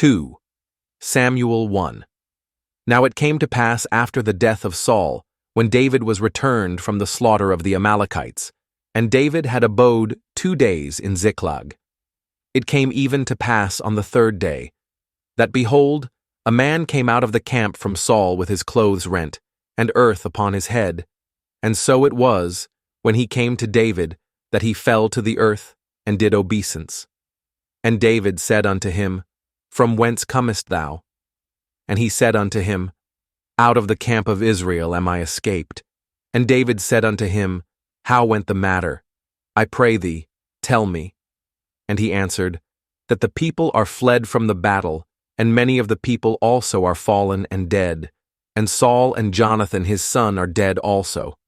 2 Samuel 1. Now it came to pass after the death of Saul, when David was returned from the slaughter of the Amalekites, and David had abode 2 days in Ziklag. It came even to pass on the 3rd day, that behold, a man came out of the camp from Saul with his clothes rent, and earth upon his head. And so it was, when he came to David, that he fell to the earth, and did obeisance. And David said unto him, From whence comest thou? And he said unto him, Out of the camp of Israel am I escaped. And David said unto him, How went the matter? I pray thee, tell me. And he answered, That the people are fled from the battle, and many of the people also are fallen and dead, and Saul and Jonathan his son are dead also.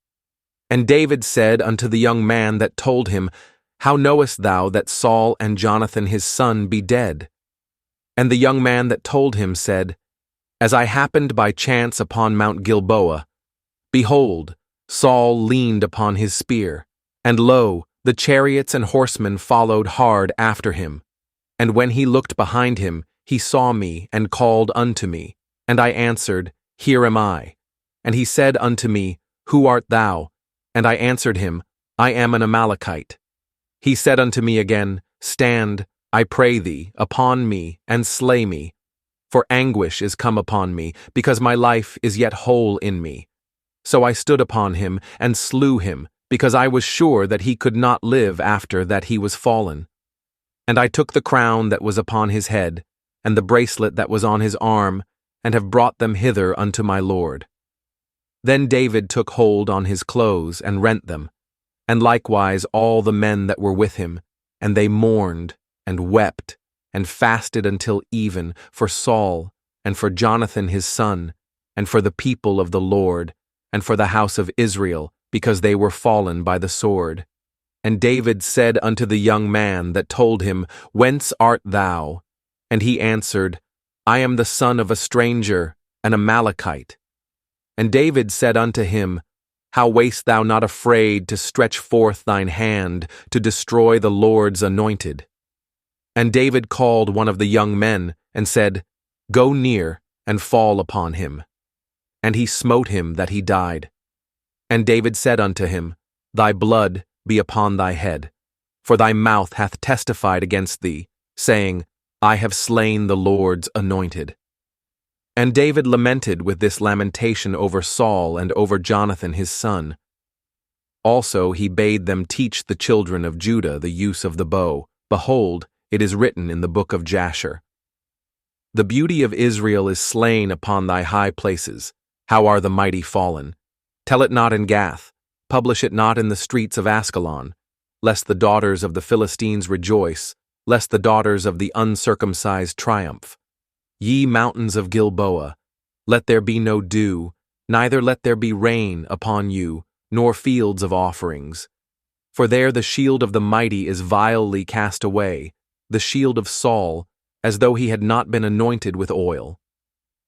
And David said unto the young man that told him, How knowest thou that Saul and Jonathan his son be dead? And the young man that told him said, As I happened by chance upon Mount Gilboa, behold, Saul leaned upon his spear, and lo, the chariots and horsemen followed hard after him. And when he looked behind him, he saw me and called unto me. And I answered, Here am I. And he said unto me, Who art thou? And I answered him, I am an Amalekite. He said unto me again, Stand, I pray thee, upon me, and slay me. For anguish is come upon me, because my life is yet whole in me. So I stood upon him, and slew him, because I was sure that he could not live after that he was fallen. And I took the crown that was upon his head, and the bracelet that was on his arm, and have brought them hither unto my lord. Then David took hold on his clothes, and rent them, and likewise all the men that were with him, and they mourned, and wept, and fasted until even for Saul, and for Jonathan his son, and for the people of the Lord, and for the house of Israel, because they were fallen by the sword. And David said unto the young man that told him, Whence art thou? And he answered, I am the son of a stranger, an Amalekite. And David said unto him, How wast thou not afraid to stretch forth thine hand to destroy the Lord's anointed? And David called one of the young men, and said, Go near, and fall upon him. And he smote him that he died. And David said unto him, Thy blood be upon thy head, for thy mouth hath testified against thee, saying, I have slain the Lord's anointed. And David lamented with this lamentation over Saul and over Jonathan his son. Also he bade them teach the children of Judah the use of the bow. Behold, it is written in the book of Jasher. The beauty of Israel is slain upon thy high places. How are the mighty fallen? Tell it not in Gath, publish it not in the streets of Askelon, lest the daughters of the Philistines rejoice, lest the daughters of the uncircumcised triumph. Ye mountains of Gilboa, let there be no dew, neither let there be rain upon you, nor fields of offerings. For there the shield of the mighty is vilely cast away, the shield of Saul, as though he had not been anointed with oil.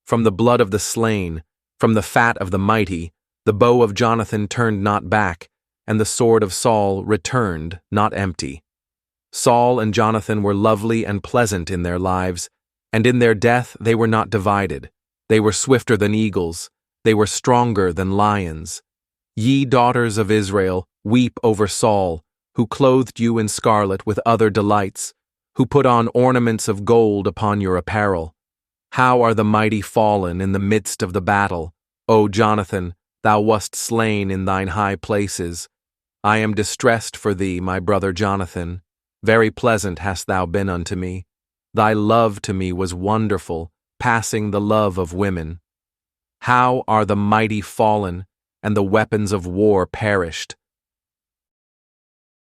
From the blood of the slain, from the fat of the mighty, the bow of Jonathan turned not back, and the sword of Saul returned not empty. Saul and Jonathan were lovely and pleasant in their lives, and in their death they were not divided. They were swifter than eagles, they were stronger than lions. Ye daughters of Israel, weep over Saul, who clothed you in scarlet with other delights, who put on ornaments of gold upon your apparel. How are the mighty fallen in the midst of the battle? O Jonathan, thou wast slain in thine high places. I am distressed for thee, my brother Jonathan. Very pleasant hast thou been unto me. Thy love to me was wonderful, passing the love of women. How are the mighty fallen, and the weapons of war perished?